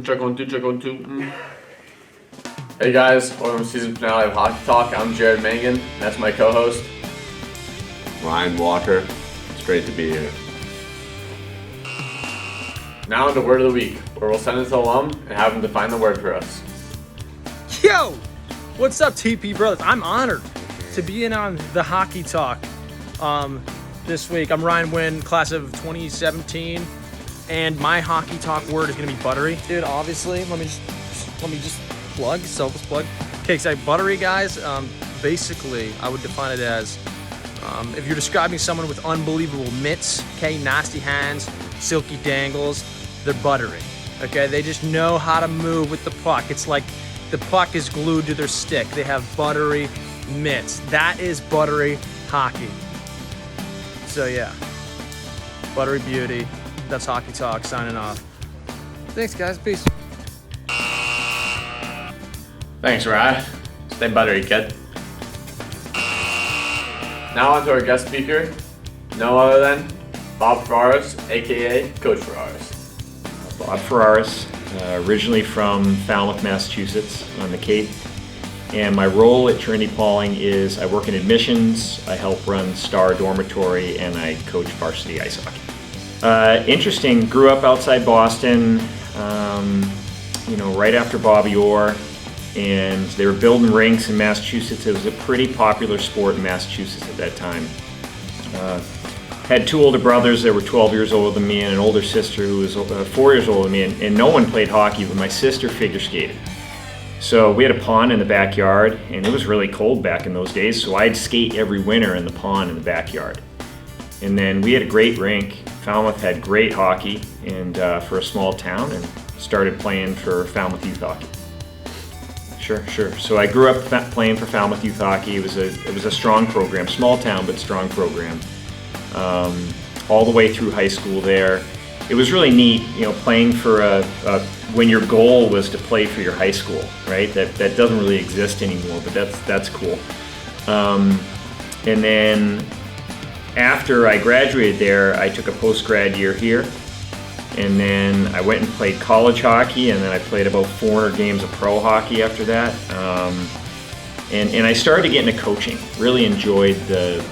Check one, two, check one, two. Hey guys, welcome to season finale of Hockey Talk. I'm Jared Mangan. That's my co-host, Ryan Walker. It's great to be here. Now into Word of the Week, where we'll send it to alum and have him define the word for us. Yo! What's up, TP brothers? I'm honored to be in on the Hockey Talk this week. I'm Ryan Winn, class of 2017, and my Hockey Talk word is gonna be buttery. Dude, obviously, let me just plug, selfless plug. Okay, so buttery, guys, basically, I would define it as if you're describing someone with unbelievable mitts, okay, nasty hands, silky dangles, they're buttery, okay? They just know how to move with the puck. It's like the puck is glued to their stick. They have buttery mitts. That is buttery hockey. So yeah, buttery beauty. That's Hockey Talk, signing off. Thanks, guys, peace. Thanks, Ryan. Stay buttery, kid. Now on to our guest speaker, no other than Bob Ferraris, aka Coach Ferraris. Bob Ferraris, originally from Falmouth, Massachusetts, on the Cape. And my role at Trinity-Pawling is I work in admissions, I help run Star Dormitory, and I coach varsity ice hockey. Interesting, grew up outside Boston, right after Bobby Orr, and they were building rinks in Massachusetts. It was a pretty popular sport in Massachusetts at that time. Had two older brothers that were 12 years older than me and an older sister who was 4 years older than me, and no one played hockey, but my sister figure skated. So we had a pond in the backyard, and it was really cold back in those days, so I'd skate every winter in the pond in the backyard. And then we had a great rink. Falmouth had great hockey and for a small town, and started playing for Falmouth youth hockey. Sure. So I grew up playing for Falmouth youth hockey. It was a strong program, small town but strong program. All the way through high school there. It was really neat, playing for when your goal was to play for your high school, right? That doesn't really exist anymore, but that's cool. And then after I graduated there, I took a post-grad year here, and then I went and played college hockey, and then I played about 400 games of pro hockey after that. And I started to get into coaching, really enjoyed the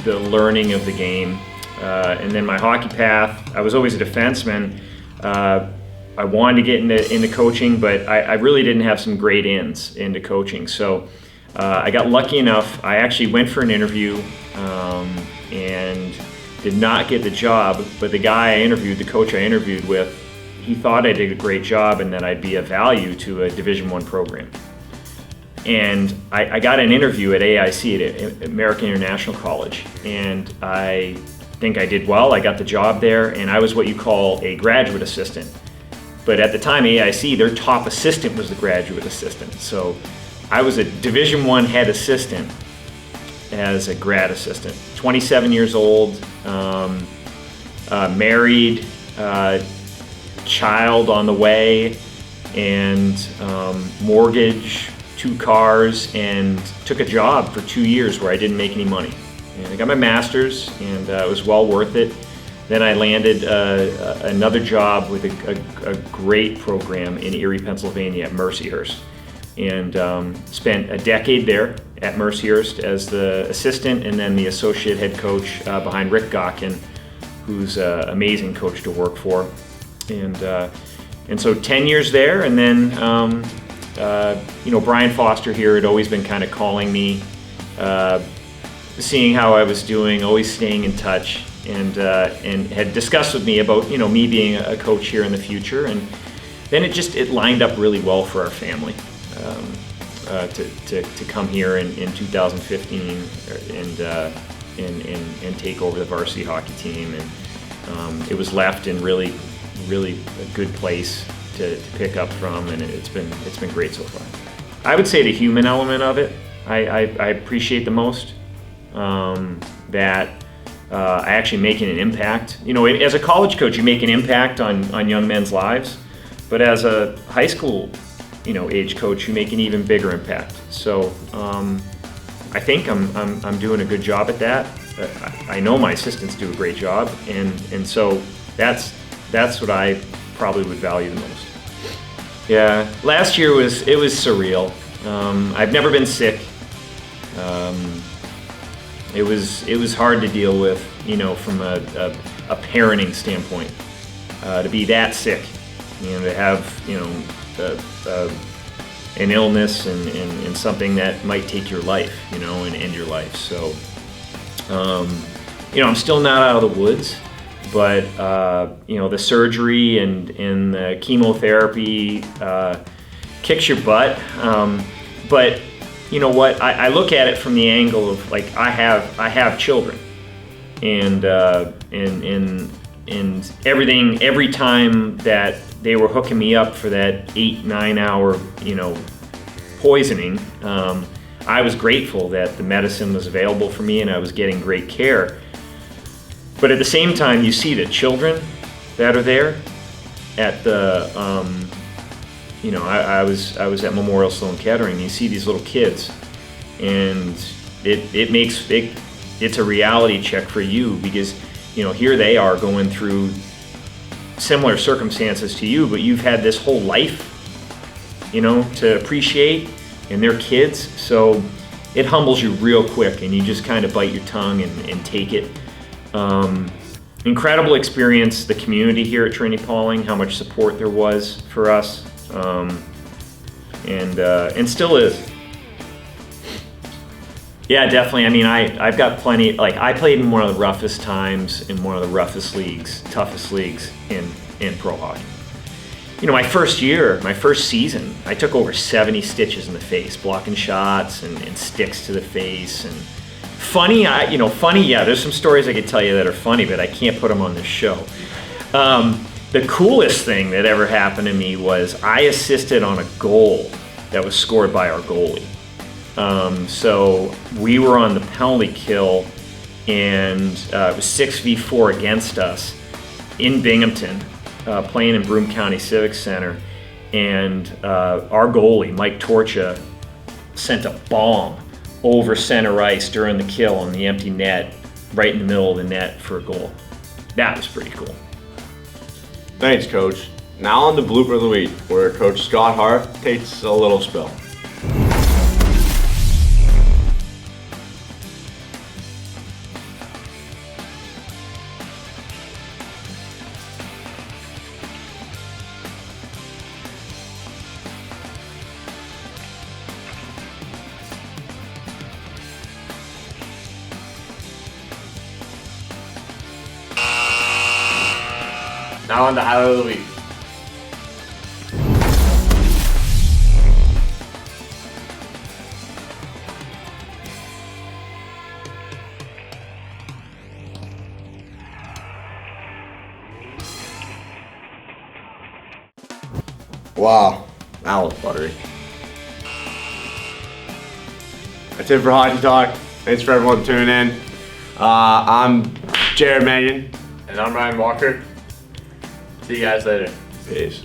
learning of the game. And then my hockey path, I was always a defenseman. I wanted to get into coaching, but I really didn't have some great ins into coaching. So I got lucky enough. I actually went for an interview and did not get the job, but the guy I interviewed, the coach I interviewed with, he thought I did a great job and that I'd be of value to a Division I program. And I got an interview at AIC, at American International College, and I think I did well. I got the job there, and I was what you call a graduate assistant. But at the time, AIC, their top assistant was the graduate assistant. So I was a Division I head assistant as a grad assistant. 27 years old, married, child on the way, and mortgage, 2 cars, and took a job for 2 years where I didn't make any money. And I got my master's, and it was well worth it. Then I landed another job with a great program in Erie, Pennsylvania at Mercyhurst, and spent a decade there at Mercyhurst as the assistant and then the associate head coach behind Rick Gaccino, who's an amazing coach to work for. And so 10 years there, and then Brian Foster here had always been kind of calling me, seeing how I was doing, always staying in touch, and had discussed with me about me being a coach here in the future. And then it lined up really well for our family to come here in 2015 and take over the varsity hockey team. And it was left in really a good place to pick up from, and it's been great so far. I would say the human element of it I appreciate the most. That I actually making an impact. As a college coach, you make an impact on young men's lives, but as a high school, age coach, you make an even bigger impact. So I think I'm doing a good job at that. I know my assistants do a great job, and so that's what I probably would value the most. Yeah, last year was surreal. I've never been sick. It was hard to deal with, from a parenting standpoint, to be that sick, to have an illness and something that might take your life, and end your life. So, I'm still not out of the woods, but the surgery and the chemotherapy kicks your butt. But you know what? I look at it from the angle of like I have children, and everything. Every time that they were hooking me up for that 8-9 hour poisoning, I was grateful that the medicine was available for me and I was getting great care. But at the same time, you see the children that are there at the, I was at Memorial Sloan Kettering. You see these little kids, and it's a reality check for you because, here they are going through similar circumstances to you, but you've had this whole life, to appreciate, and they're kids. So it humbles you real quick, and you just kind of bite your tongue and take it. Incredible experience, the community here at Trinity-Pawling, how much support there was for us, and still is. Yeah, definitely. I mean, I've got plenty. Like, I played in one of the roughest times in one of the roughest leagues, toughest leagues in pro hockey. My first season, I took over 70 stitches in the face, blocking shots and sticks to the face. And funny, yeah, there's some stories I could tell you that are funny, but I can't put them on this show. The coolest thing that ever happened to me was I assisted on a goal that was scored by our goalie. So we were on the penalty kill, and it was 6v4 against us in Binghamton, playing in Broome County Civic Center, and our goalie, Mike Torcha, sent a bomb over center ice during the kill on the empty net, right in the middle of the net for a goal. That was pretty cool. Thanks, Coach. Now on the blooper of the week, where Coach Scott Hart takes a little spill. Now on the highlight of the week. Wow, that was buttery. That's it for Hockey Talk. Thanks for everyone tuning in. I'm Jared Mangan. And I'm Ryan Walker. See you guys later. Peace.